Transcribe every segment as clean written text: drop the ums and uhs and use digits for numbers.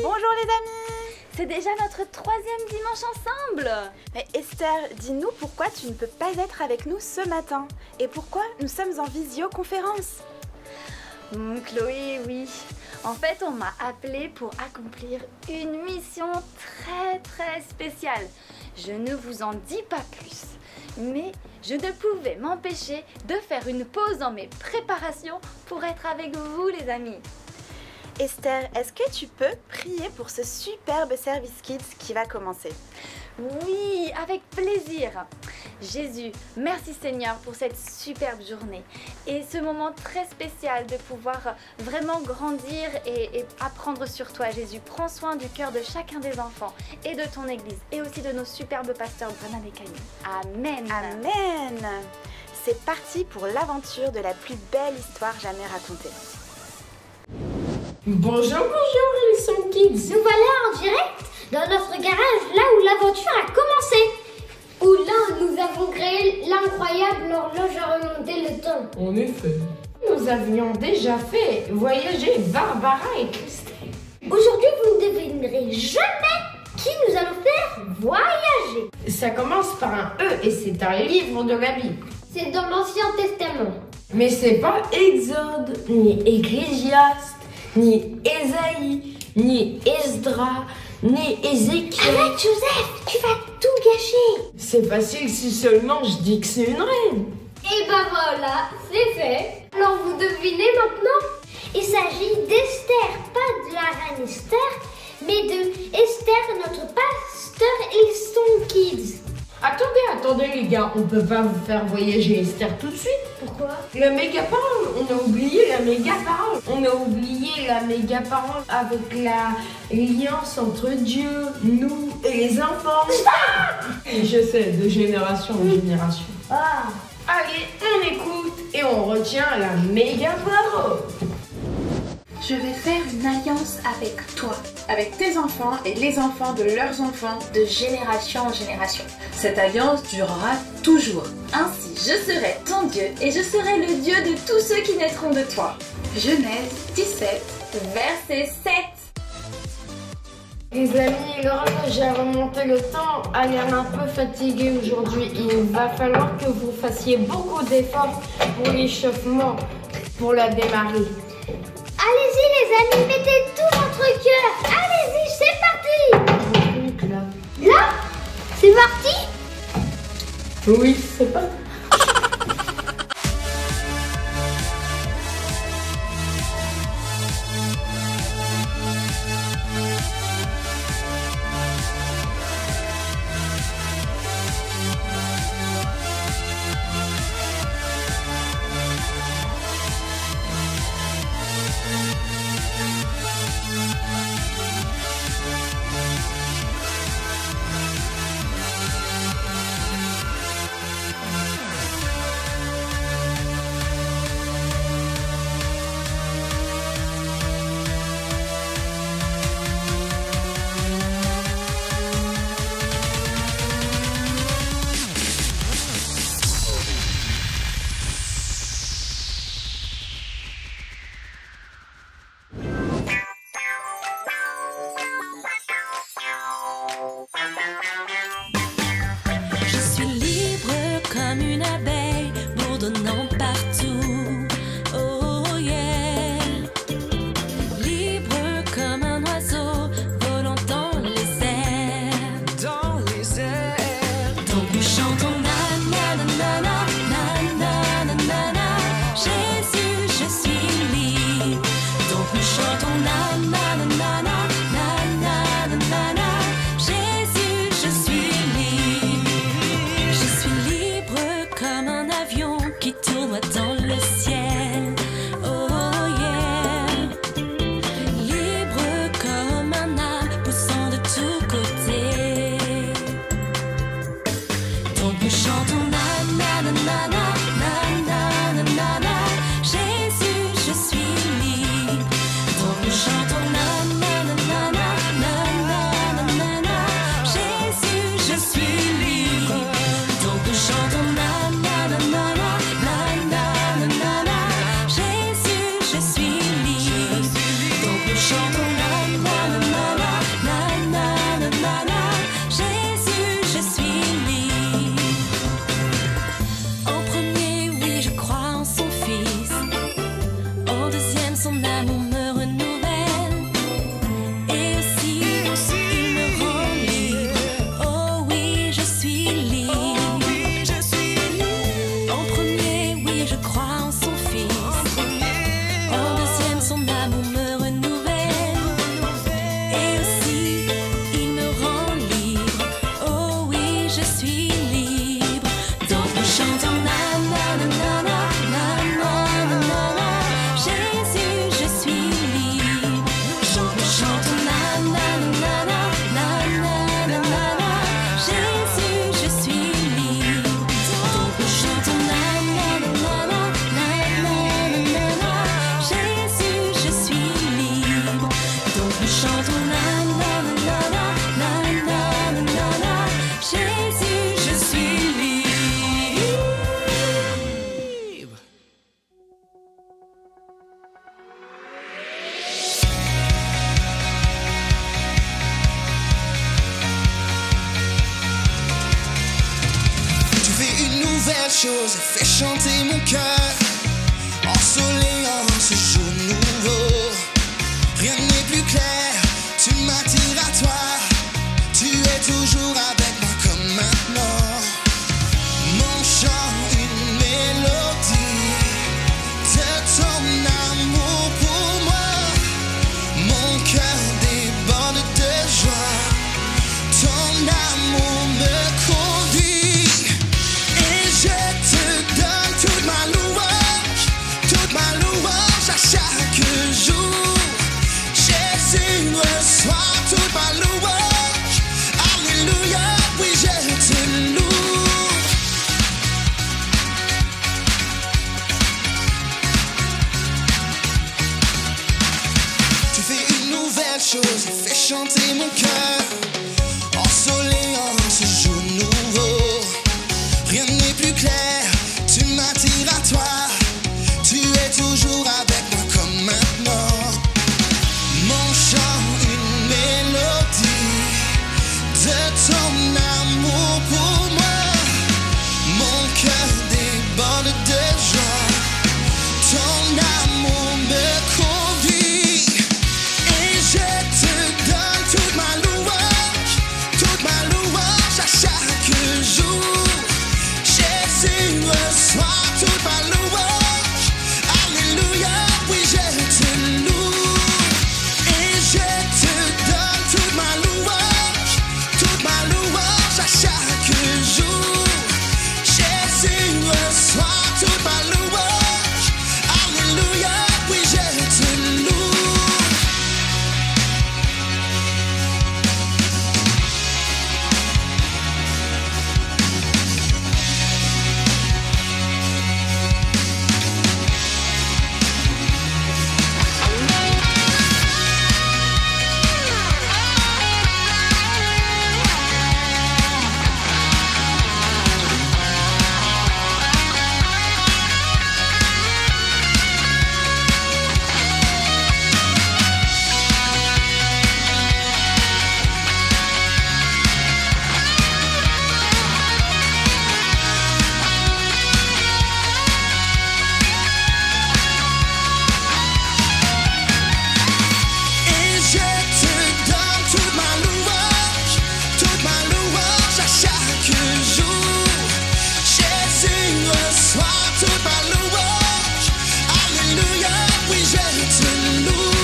Bonjour les amis. C'est déjà notre 3e dimanche ensemble. Mais Esther, dis-nous pourquoi tu ne peux pas être avec nous ce matin et pourquoi nous sommes en visioconférence. Chloé, oui. En fait, on m'a appelée pour accomplir une mission très spéciale. Je ne vous en dis pas plus, mais je ne pouvais m'empêcher de faire une pause dans mes préparations pour être avec vous les amis. Esther, est-ce que tu peux prier pour ce superbe service kids qui va commencer? Oui, avec plaisir. Jésus, merci Seigneur pour cette superbe journée et ce moment très spécial de pouvoir vraiment grandir et apprendre sur toi. Jésus, prends soin du cœur de chacun des enfants et de ton église et aussi de nos superbes pasteurs Branham et Camille. Amen. Amen. C'est parti pour l'aventure de la plus belle histoire jamais racontée. Bonjour les Son Kids. Nous voilà en direct dans notre garage, là où l'aventure a commencé. Où là, nous avons créé l'incroyable horloge à remonter le temps. En effet, nous avions déjà fait voyager Barbara et Christelle. Aujourd'hui, vous ne devinerez jamais qui nous allons faire voyager. Ça commence par un E et c'est un livre de la Bible. C'est dans l'Ancien Testament. Mais c'est pas Exode, ni Ecclésiaste, ni Ésaïe, ni Esdra, ni Ézéchiel. Arrête Joseph, tu vas tout gâcher. C'est facile si seulement je dis que c'est une reine. Et ben voilà, c'est fait. Alors vous devinez maintenant? Il s'agit d'Esther, pas de la reine Esther, mais de Esther, notre pasteur et son kids. Attendez les gars, on peut pas vous faire voyager Esther tout de suite. Pourquoi? La méga parole, on a oublié la méga parole. On a oublié la méga parole avec l'alliance entre Dieu, nous et les enfants. Et je sais, de génération en génération. Ah. Allez, on écoute et on retient la méga parole. Je vais faire une alliance avec toi, avec tes enfants et les enfants de leurs enfants, de génération en génération. Cette alliance durera toujours. Ainsi, je serai ton Dieu et je serai le Dieu de tous ceux qui naîtront de toi. Genèse 17, verset 7. Les amis, l'horloge a remonté le temps a l'air un peu fatigué aujourd'hui. Il va falloir que vous fassiez beaucoup d'efforts pour l'échauffement, pour la démarrer. Allez-y les amis, mettez tout votre cœur. Allez-y, c'est parti. Là, c'est parti. Oui, c'est pas. chante na na na na na na na na na. Jésus, je suis libre. Donc nous chantons na na na na na na na na. Jésus, je suis libre. Donc nous chantons na na na na na na na na na. Jésus, je suis libre. Tu fais une nouvelle chose et fais chanter mon cœur. Ensoleillant ce jour nouveau. Rien n'est plus clair, tu m'attires à toi. Tu es toujours avec moi comme maintenant. Mon chant, une mélodie de ton amour pour moi. Mon cœur déborde de joie. Ton amour me conduit. Et je te donne toute ma louange à chaque jour. Jésus, reçois toute ma louange. Alléluia, oui, je te loue. Tu fais une nouvelle chose et fais chanter mon cœur. Ensoleillant ce jour nouveau. Rien n'est plus clair, tu m'attires à toi. Tu es toujours avec moi comme maintenant. Mon chant, une mélodie de ton amour pour moi. Mon cœur déborde de joie. Ton amour me conduit. Et je te donne toute ma louange à chaque jour. Jésus, reçois toute ma louange. Alléluia, oui, je te loue. Et je te donne toute ma louange à chaque jour. Jésus, reçois toute ma louange. Alléluia, oui, je te loue. Et je te donne toute ma louange à chaque jour. Jésus, reçois toute ma louange. Alléluia, oui, je te loue.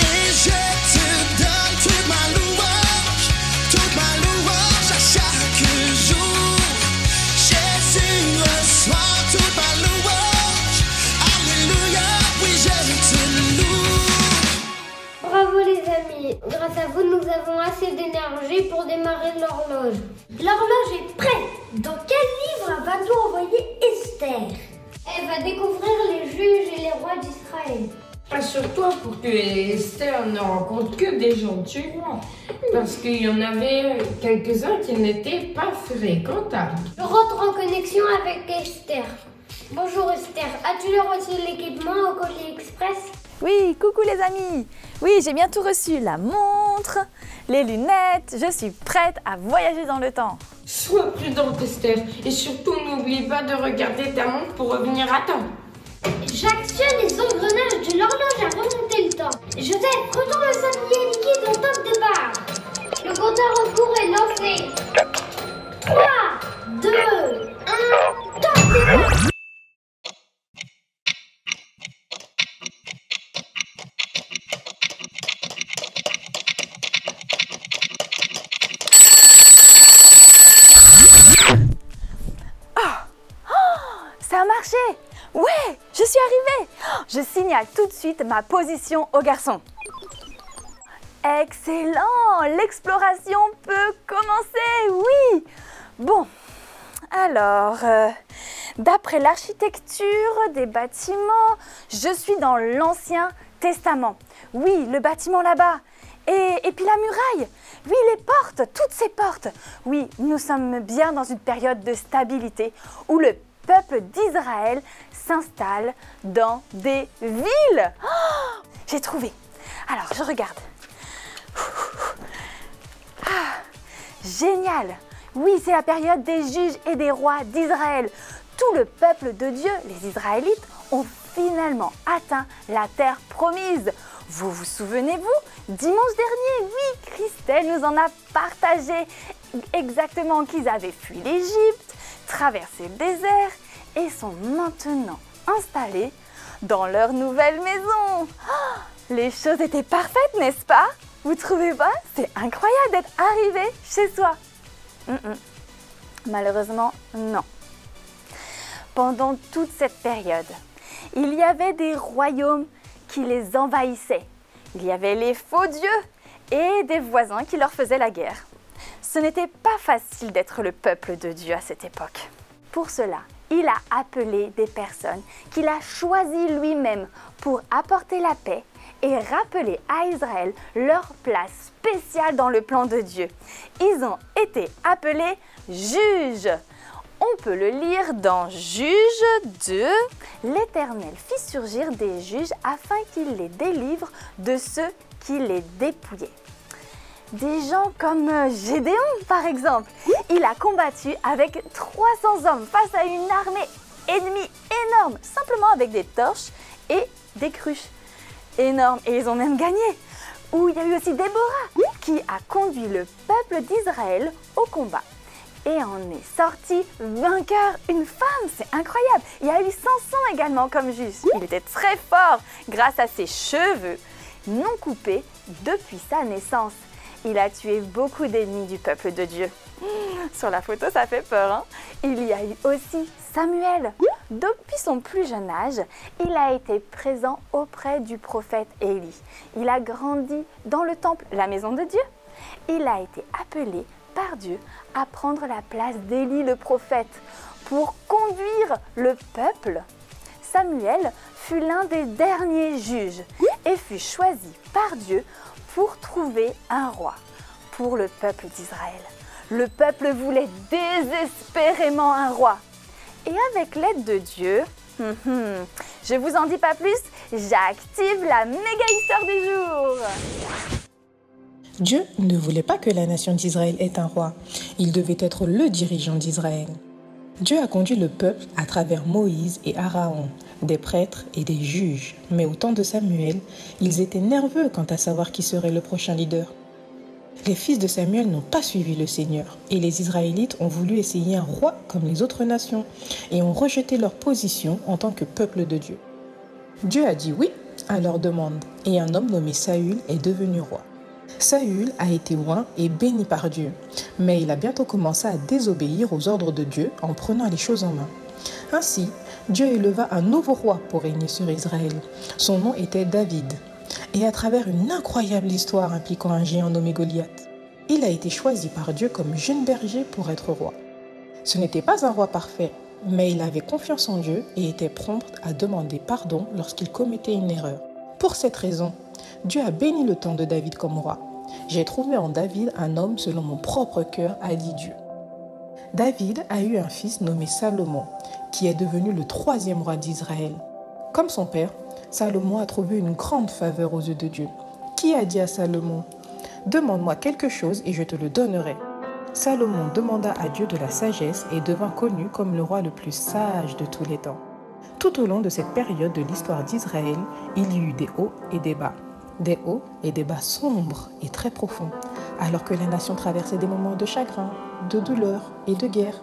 Et je te donne toute ma louange à chaque jour. Jésus, reçois toute ma louange. Alléluia, oui, je te loue. Bravo les amis, grâce à vous nous avons assez d'énergie pour démarrer l'horloge. L'horloge est prête. Dans quel livre va nous envoyer Esther? Elle va découvrir les juges et les rois d'Israël. Rassure-toi pour que Esther ne rencontre que des gens tueurs. Parce qu'il y en avait quelques-uns qui n'étaient pas fréquentables. Je rentre en connexion avec Esther. Bonjour Esther, as-tu reçu l'équipement au colis express? Oui, coucou les amis. Oui, j'ai bien tout reçu, la montre, les lunettes. Je suis prête à voyager dans le temps. Sois prudente Esther et surtout n'oublie pas de regarder ta montre pour revenir à temps. J'actionne les engrenages de l'horloge à remonter le temps. Joseph, retourne le sablier liquide au top départ. Le compteur en cours est lancé. 3, 2, 1, top départ. Ça a marché! Ouais, je suis arrivée! Je signale tout de suite ma position aux garçons. Excellent! L'exploration peut commencer, oui! Bon, alors, d'après l'architecture des bâtiments, je suis dans l'Ancien Testament. Oui, le bâtiment là-bas. Et puis la muraille. Oui, les portes, toutes ces portes. Oui, nous sommes bien dans une période de stabilité où le peuple d'Israël s'installe dans des villes. Oh, j'ai trouvé. Alors, je regarde. Ah, génial! Oui, c'est la période des juges et des rois d'Israël. Tout le peuple de Dieu, les Israélites, ont finalement atteint la terre promise. Vous vous souvenez-vous? Dimanche dernier, oui, Christelle nous en a partagé exactement qu'ils avaient fui l'Égypte, traversé le désert et sont maintenant installés dans leur nouvelle maison. Oh, les choses étaient parfaites, n'est-ce pas? Vous trouvez pas? C'est incroyable d'être arrivé chez soi. Malheureusement, non. Pendant toute cette période, il y avait des royaumes qui les envahissaient. Il y avait les faux dieux et des voisins qui leur faisaient la guerre. Ce n'était pas facile d'être le peuple de Dieu à cette époque. Pour cela, il a appelé des personnes qu'il a choisies lui-même pour apporter la paix et rappeler à Israël leur place spéciale dans le plan de Dieu. Ils ont été appelés juges. On peut le lire dans Juges 2. L'Éternel fit surgir des juges afin qu'ils les délivrent de ceux qui les dépouillaient. Des gens comme Gédéon, par exemple. Il a combattu avec 300 hommes face à une armée ennemie énorme, simplement avec des torches et des cruches. Énorme, et ils ont même gagné. Ou il y a eu aussi Déborah, qui a conduit le peuple d'Israël au combat. Et en est sorti vainqueur, une femme, c'est incroyable. Il y a eu Samson également comme juge. Il était très fort grâce à ses cheveux non coupés depuis sa naissance. Il a tué beaucoup d'ennemis du peuple de Dieu. Sur la photo, ça fait peur, hein? Il y a eu aussi Samuel. Depuis son plus jeune âge, il a été présent auprès du prophète Élie. Il a grandi dans le temple, la maison de Dieu. Il a été appelé par Dieu à prendre la place d'Élie le prophète pour conduire le peuple. Samuel fut l'un des derniers juges et fut choisi par Dieu pour trouver un roi pour le peuple d'Israël. Le peuple voulait désespérément un roi. Et avec l'aide de Dieu, je vous en dis pas plus, j'active la méga histoire du jour. Dieu ne voulait pas que la nation d'Israël ait un roi. Il devait être le dirigeant d'Israël. Dieu a conduit le peuple à travers Moïse et Aaron, des prêtres et des juges. Mais au temps de Samuel, ils étaient nerveux quant à savoir qui serait le prochain leader. Les fils de Samuel n'ont pas suivi le Seigneur et les Israélites ont voulu essayer un roi comme les autres nations et ont rejeté leur position en tant que peuple de Dieu. Dieu a dit oui à leur demande et un homme nommé Saül est devenu roi. Saül a été oint et béni par Dieu, mais il a bientôt commencé à désobéir aux ordres de Dieu en prenant les choses en main. Ainsi, Dieu éleva un nouveau roi pour régner sur Israël. Son nom était David. Et à travers une incroyable histoire impliquant un géant nommé Goliath, il a été choisi par Dieu comme jeune berger pour être roi. Ce n'était pas un roi parfait, mais il avait confiance en Dieu et était prompt à demander pardon lorsqu'il commettait une erreur. Pour cette raison, Dieu a béni le temps de David comme roi. J'ai trouvé en David un homme selon mon propre cœur, a dit Dieu. David a eu un fils nommé Salomon, qui est devenu le 3e roi d'Israël. Comme son père, Salomon a trouvé une grande faveur aux yeux de Dieu. Qui a dit à Salomon « Demande-moi quelque chose et je te le donnerai ». Salomon demanda à Dieu de la sagesse et devint connu comme le roi le plus sage de tous les temps. Tout au long de cette période de l'histoire d'Israël, il y eut des hauts et des bas. Des hauts et des bas sombres et très profonds, alors que la nation traversait des moments de chagrin, de douleur et de guerre.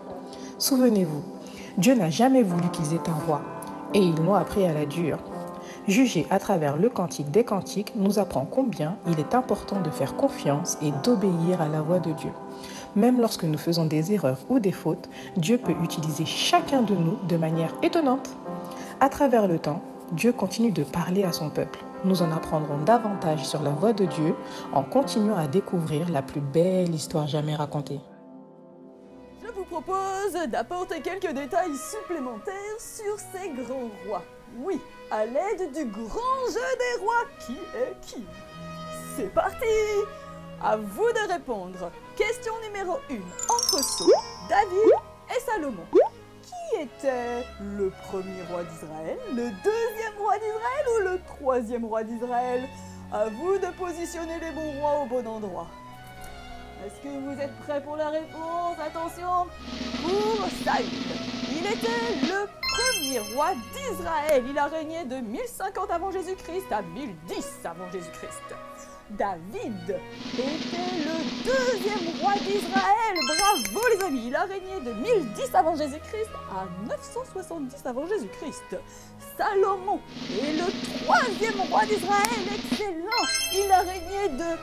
Souvenez-vous, Dieu n'a jamais voulu qu'ils aient un roi, et ils l'ont appris à la dure. Juger à travers le Cantique des Cantiques nous apprend combien il est important de faire confiance et d'obéir à la voix de Dieu. Même lorsque nous faisons des erreurs ou des fautes, Dieu peut utiliser chacun de nous de manière étonnante. À travers le temps, Dieu continue de parler à son peuple. Nous en apprendrons davantage sur la voix de Dieu en continuant à découvrir la plus belle histoire jamais racontée. Je vous propose d'apporter quelques détails supplémentaires sur ces grands rois. Oui, à l'aide du grand jeu des rois, qui est qui? C'est parti! À vous de répondre. Question numéro 1. Entre Saul, David et Salomon. Qui était le premier roi d'Israël, le deuxième roi d'Israël ou le troisième roi d'Israël? À vous de positionner les bons rois au bon endroit. Est-ce que vous êtes prêts pour la réponse? Attention! Pour Saül, il était le premier roi d'Israël. Il a régné de 1050 avant Jésus-Christ à 1010 avant Jésus-Christ. David était le deuxième roi d'Israël. Bravo les amis, il a régné de 1010 avant Jésus-Christ à 970 avant Jésus-Christ. Salomon est le troisième roi d'Israël. Excellent, il a régné de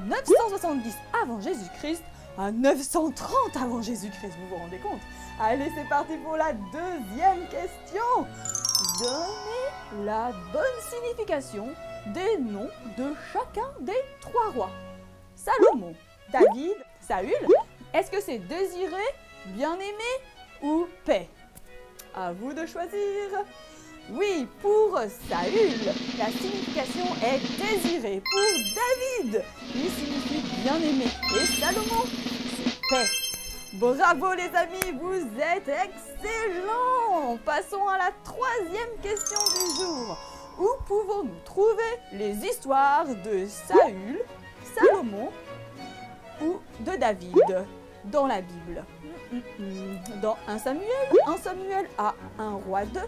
970 avant Jésus-Christ à 930 avant Jésus-Christ. Vous vous rendez compte? Allez, c'est parti pour la deuxième question. Donnez la bonne signification des noms de chacun des trois rois. Salomon, David, Saül. Est-ce que c'est désiré, bien-aimé ou paix? À vous de choisir. Oui, pour Saül, la signification est désiré. Pour David, il signifie bien-aimé. Et Salomon, c'est paix. Bravo les amis, vous êtes excellents. Passons à la troisième question du jour. Où pouvons-nous trouver les histoires de Saül, Salomon ou de David dans la Bible? Dans 1 Samuel à 1 Roi 2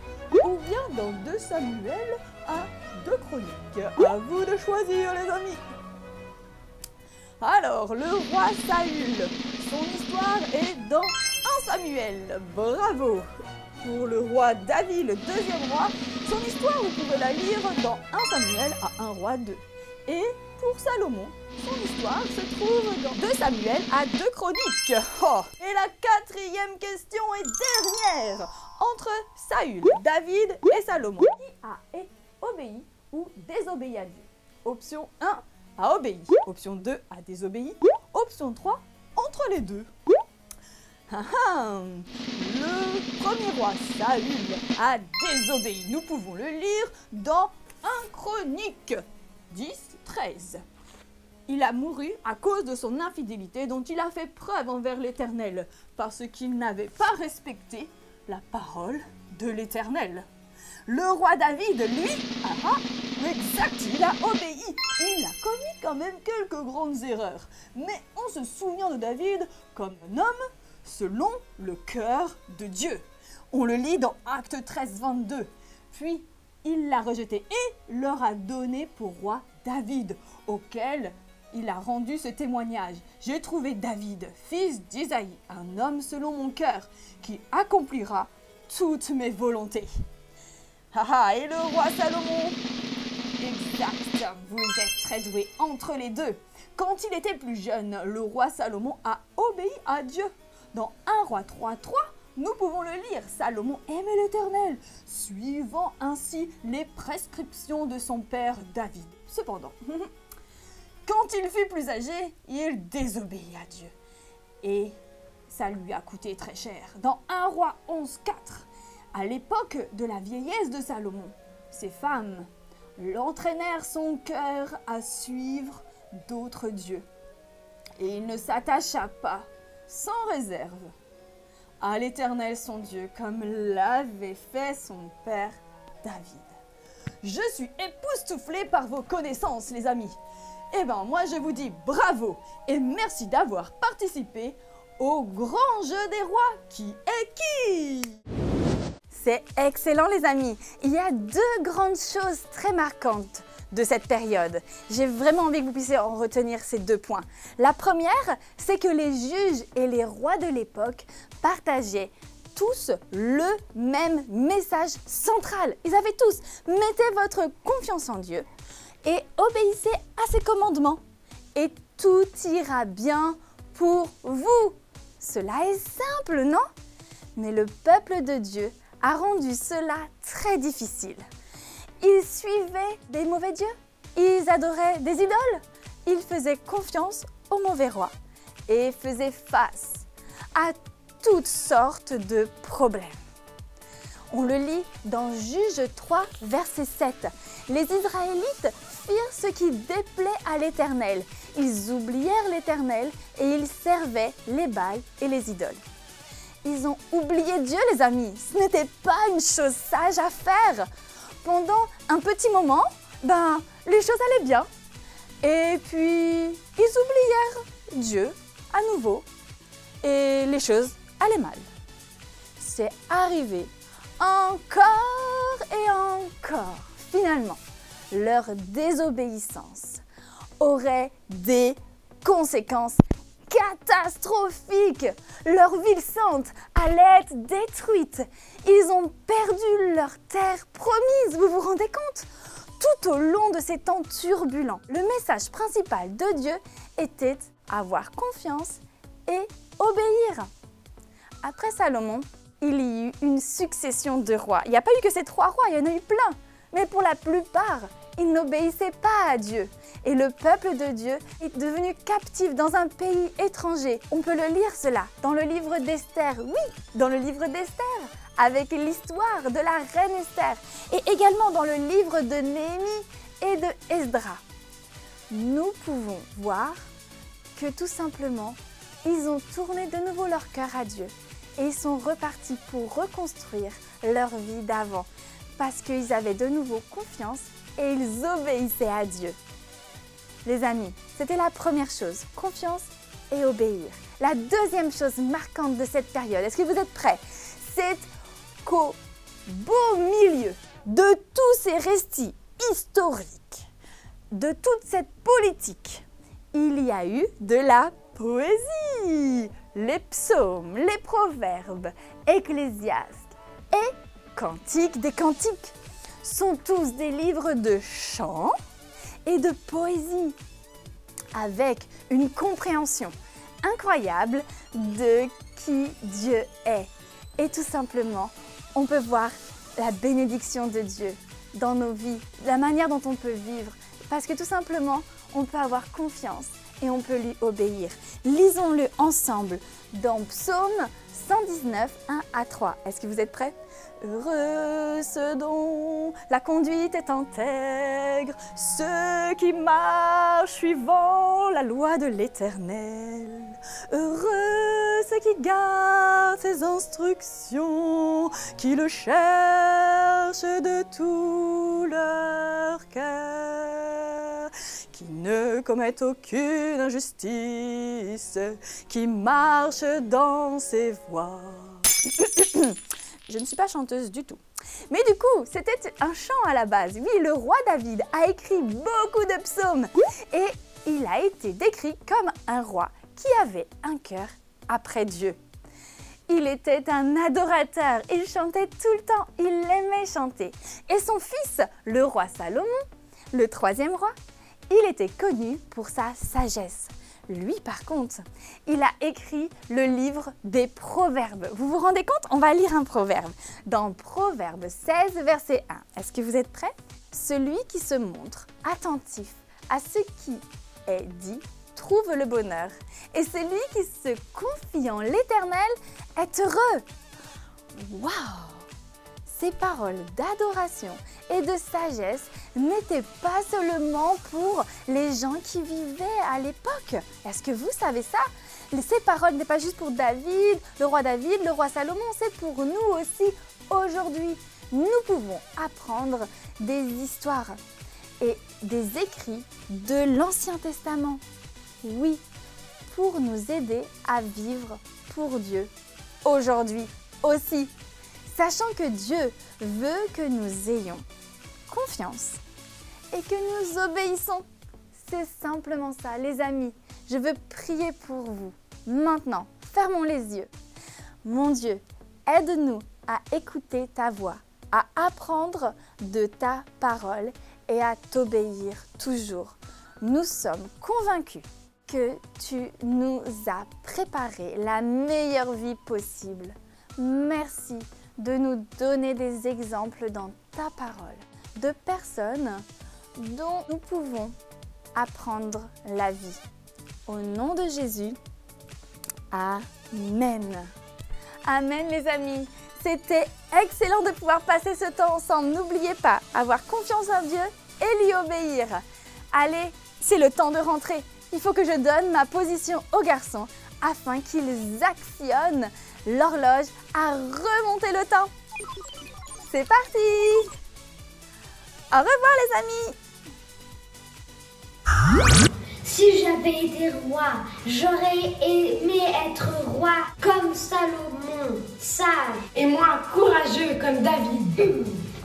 ou bien dans 2 Samuel à 2 Chroniques? À vous de choisir les amis. Alors, le roi Saül, son histoire est dans 1 Samuel. Bravo! Pour le roi David, le deuxième roi, son histoire, vous pouvez la lire dans 1 Samuel à 1 Roi 2. Et pour Salomon, son histoire se trouve dans 2 Samuel à 2 Chroniques. Oh. Et la quatrième question et dernière. Entre Saül, David et Salomon, qui a obéi ou désobéi à Dieu? Option 1, a obéi. Option 2, a désobéi. Option 3, entre les deux. Le premier roi Saül a désobéi. Nous pouvons le lire dans 1 Chronique 10-13. Il a mouru à cause de son infidélité dont il a fait preuve envers l'Éternel, parce qu'il n'avait pas respecté la parole de l'Éternel. Le roi David, lui, exact, il a obéi. Il a commis quand même quelques grandes erreurs. Mais en se souvenant de David comme un homme selon le cœur de Dieu. On le lit dans Actes 13-22. Puis, il l'a rejeté et leur a donné pour roi David, auquel il a rendu ce témoignage. J'ai trouvé David, fils d'Isaïe, un homme selon mon cœur, qui accomplira toutes mes volontés. Et le roi Salomon? Exact, vous êtes très doués entre les deux. Quand il était plus jeune, le roi Salomon a obéi à Dieu. Dans 1 Roi 3.3, nous pouvons le lire. Salomon aimait l'Éternel, suivant ainsi les prescriptions de son père David. Cependant, quand il fut plus âgé, il désobéit à Dieu. Et ça lui a coûté très cher. Dans 1 Roi 11.4, à l'époque de la vieillesse de Salomon, ses femmes l'entraînèrent son cœur à suivre d'autres dieux. Et il ne s'attacha pas sans réserve à l'Éternel son Dieu, comme l'avait fait son père David. Je suis époustouflée par vos connaissances, les amis. Eh ben, moi je vous dis bravo et merci d'avoir participé au grand jeu des rois. Qui est qui? C'est excellent les amis. Il y a 2 grandes choses très marquantes de cette période. J'ai vraiment envie que vous puissiez en retenir ces 2 points. La première, c'est que les juges et les rois de l'époque partageaient tous le même message central. Ils avaient tous « Mettez votre confiance en Dieu et obéissez à ses commandements et tout ira bien pour vous. » Cela est simple, non? Mais le peuple de Dieu a rendu cela très difficile. Ils suivaient des mauvais dieux. Ils adoraient des idoles. Ils faisaient confiance aux mauvais rois et faisaient face à toutes sortes de problèmes. On le lit dans Juges 3, verset 7. Les Israélites firent ce qui déplaît à l'Éternel. Ils oublièrent l'Éternel et ils servaient les Baals et les idoles. Ils ont oublié Dieu, les amis. Ce n'était pas une chose sage à faire. Pendant un petit moment, les choses allaient bien. Et puis, ils oublièrent Dieu à nouveau et les choses allaient mal. C'est arrivé encore et encore. Finalement, leur désobéissance aurait des conséquences catastrophiques. Leur ville sainte allait être détruite. Ils ont perdu leur terre promise, vous vous rendez compte? Tout au long de ces temps turbulents, le message principal de Dieu était avoir confiance et obéir. Après Salomon, il y eut une succession de rois. Il n'y a pas eu que ces 3 rois, il y en a eu plein. Mais pour la plupart, ils n'obéissaient pas à Dieu. Et le peuple de Dieu est devenu captif dans un pays étranger. On peut le lire cela dans le livre d'Esther. Oui, dans le livre d'Esther, avec l'histoire de la reine Esther. Et également dans le livre de Néhémie et de Esdra. Nous pouvons voir que tout simplement, ils ont tourné de nouveau leur cœur à Dieu. Et ils sont repartis pour reconstruire leur vie d'avant. Parce qu'ils avaient de nouveau confiance et ils obéissaient à Dieu. Les amis, c'était la première chose, confiance et obéir. La deuxième chose marquante de cette période, est-ce que vous êtes prêts? C'est qu'au beau milieu de tous ces récits historiques, de toute cette politique, il y a eu de la poésie. Les psaumes, les proverbes, Ecclésiaste et Cantiques des Cantiques sont tous des livres de chants et de poésie avec une compréhension incroyable de qui Dieu est. Et tout simplement, on peut voir la bénédiction de Dieu dans nos vies, la manière dont on peut vivre, parce que tout simplement, on peut avoir confiance et on peut lui obéir. Lisons-le ensemble dans Psaume 119, 1 à 3. Est-ce que vous êtes prêts? Heureux ceux dont la conduite est intègre, ceux qui marchent suivant la loi de l'Éternel. Heureux ceux qui gardent ses instructions, qui le cherchent de tout leur cœur, qui ne commettent aucune injustice, qui marchent dans ses voies. Je ne suis pas chanteuse du tout. Mais du coup, c'était un chant à la base. Oui, le roi David a écrit beaucoup de psaumes. Et il a été décrit comme un roi qui avait un cœur après Dieu. Il était un adorateur. Il chantait tout le temps. Il aimait chanter. Et son fils, le roi Salomon, le 3e roi, il était connu pour sa sagesse. Lui, par contre, il a écrit le livre des Proverbes. Vous vous rendez compte? On va lire un proverbe. Dans Proverbe 16, verset 1. Est-ce que vous êtes prêts? Celui qui se montre attentif à ce qui est dit trouve le bonheur. Et celui qui se confie en l'Éternel est heureux. Waouh! Ces paroles d'adoration et de sagesse n'étaient pas seulement pour les gens qui vivaient à l'époque. Est-ce que vous savez ça? Ces paroles n'est pas juste pour David, le roi Salomon, c'est pour nous aussi aujourd'hui. Nous pouvons apprendre des histoires et des écrits de l'Ancien Testament. Oui, pour nous aider à vivre pour Dieu aujourd'hui aussi. Sachant que Dieu veut que nous ayons confiance et que nous obéissons. C'est simplement ça, les amis. Je veux prier pour vous. Maintenant, fermons les yeux. Mon Dieu, aide-nous à écouter ta voix, à apprendre de ta parole et à t'obéir toujours. Nous sommes convaincus que tu nous as préparé la meilleure vie possible. Merci de nous donner des exemples dans ta parole. de personnes dont nous pouvons apprendre la vie. Au nom de Jésus, Amen. Amen les amis. C'était excellent de pouvoir passer ce temps ensemble. N'oubliez pas, avoir confiance en Dieu et lui obéir. Allez, c'est le temps de rentrer. Il faut que je donne ma position aux garçons afin qu'ils actionnent l'horloge à remonter le temps. C'est parti! Au revoir les amis! Si j'avais été roi, j'aurais aimé être roi comme Salomon, sage. Et moi, courageux comme David.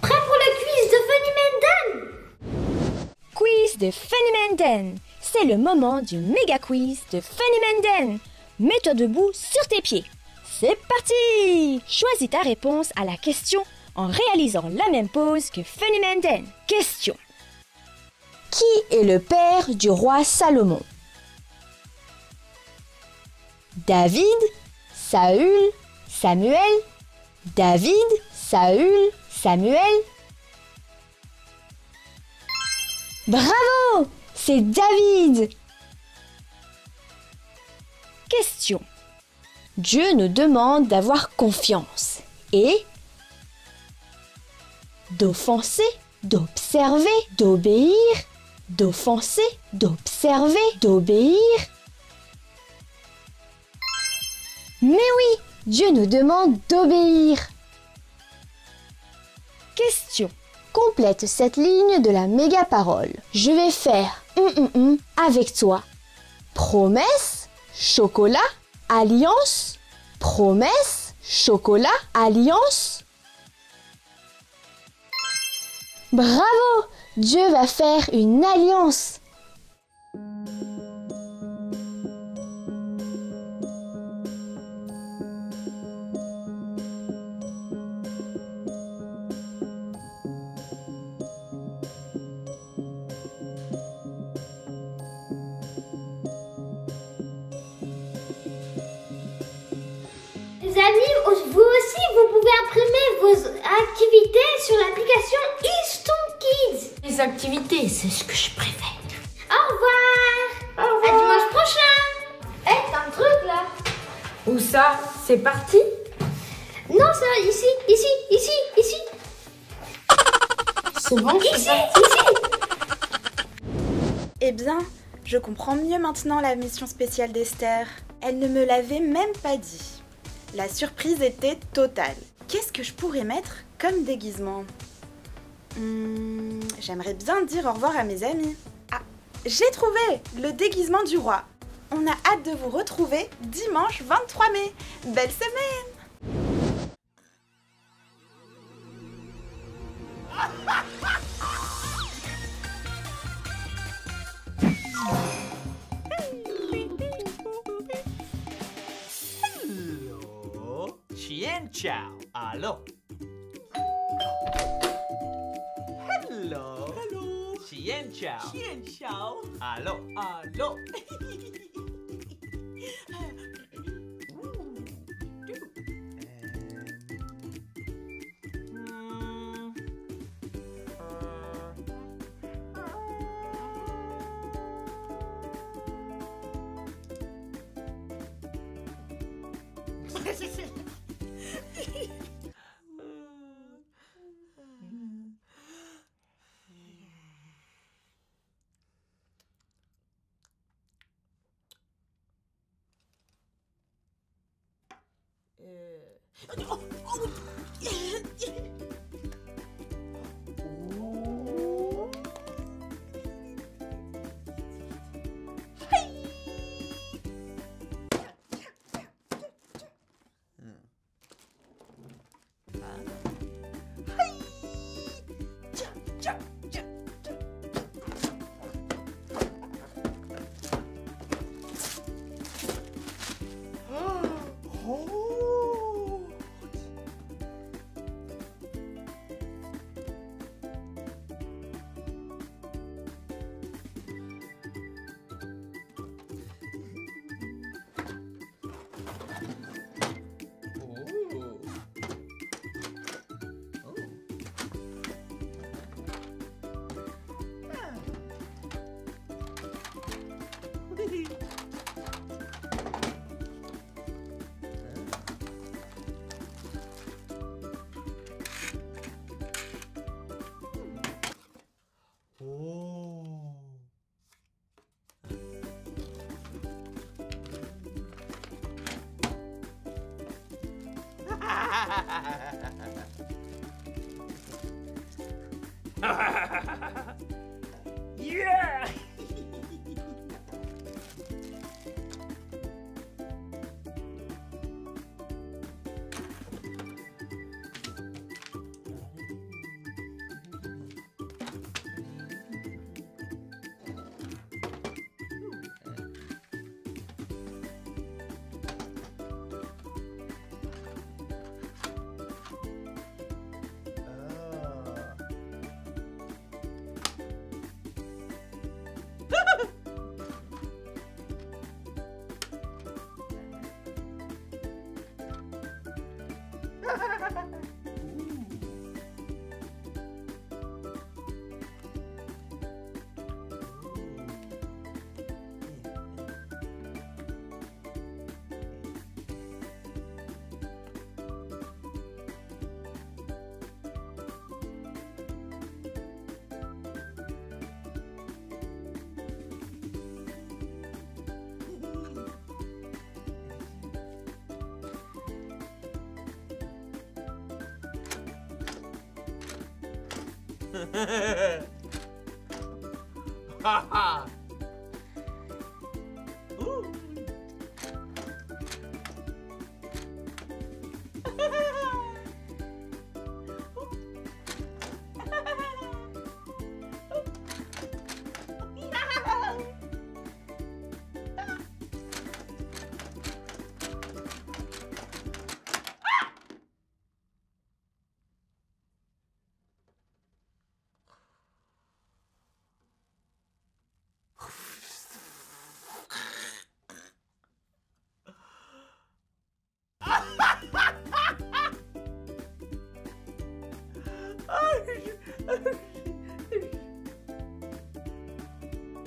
Prêt pour le quiz de Funny Menden? Quiz de Funny Menden. C'est le moment du méga quiz de Funny Menden. Mets-toi debout sur tes pieds. C'est parti! Choisis ta réponse à la question en réalisant la même pose que Funny Menden. Question. Qui est le père du roi Salomon? David, Saül, Samuel, David, Saül, Samuel. Bravo! C'est David! Question. Dieu nous demande d'avoir confiance et d'offenser, d'observer, d'obéir, d'offenser, d'observer, d'obéir. Mais oui, Dieu nous demande d'obéir. Question. Complète cette ligne de la méga parole. Je vais faire avec toi. Promesse, chocolat, alliance. Promesse, chocolat, alliance. Bravo! Dieu va faire une alliance. Les amis, vous aussi, vous pouvez imprimer vos activités sur l'application Iston Kids. Les activités, c'est ce que je préfère. Au revoir. Au revoir. À dimanche prochain. T'as un truc là? Où ça? C'est parti? Non, c'est ici. C'est bon? Ici. Eh bien, je comprends mieux maintenant la mission spéciale d'Esther. Elle ne me l'avait même pas dit. La surprise était totale. Qu'est-ce que je pourrais mettre comme déguisement? J'aimerais bien dire au revoir à mes amis. Ah, j'ai trouvé le déguisement du roi. On a hâte de vous retrouver dimanche 23 mai. Belle semaine! Chien ciao. Allô. Hello. Hello. Chien ciao. Chien ciao. Allô. Allô. Ha ha!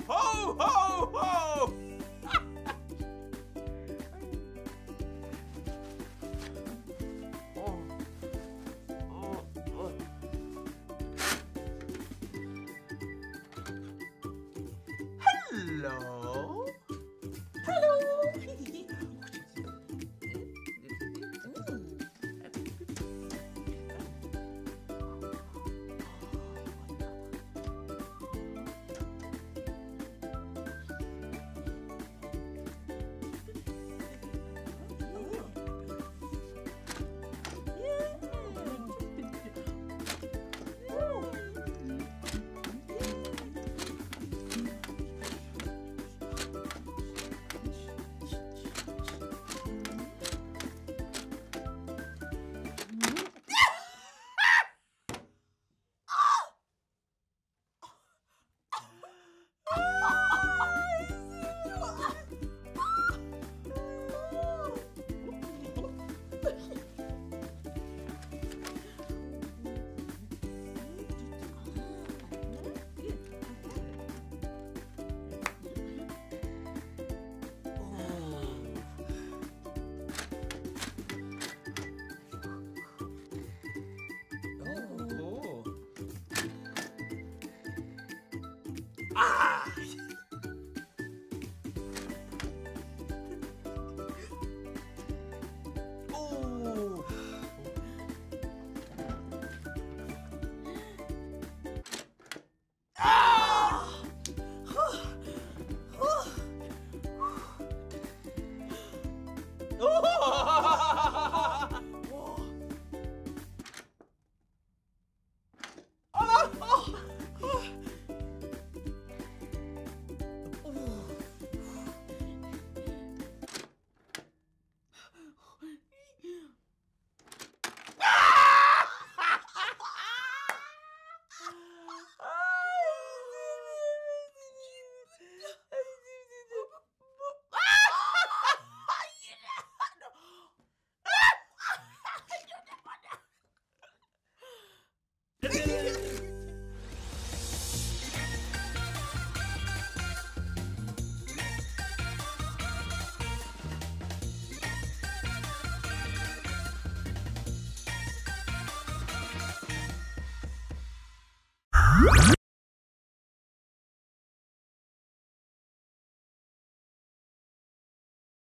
Ho, ho, ho! Hello?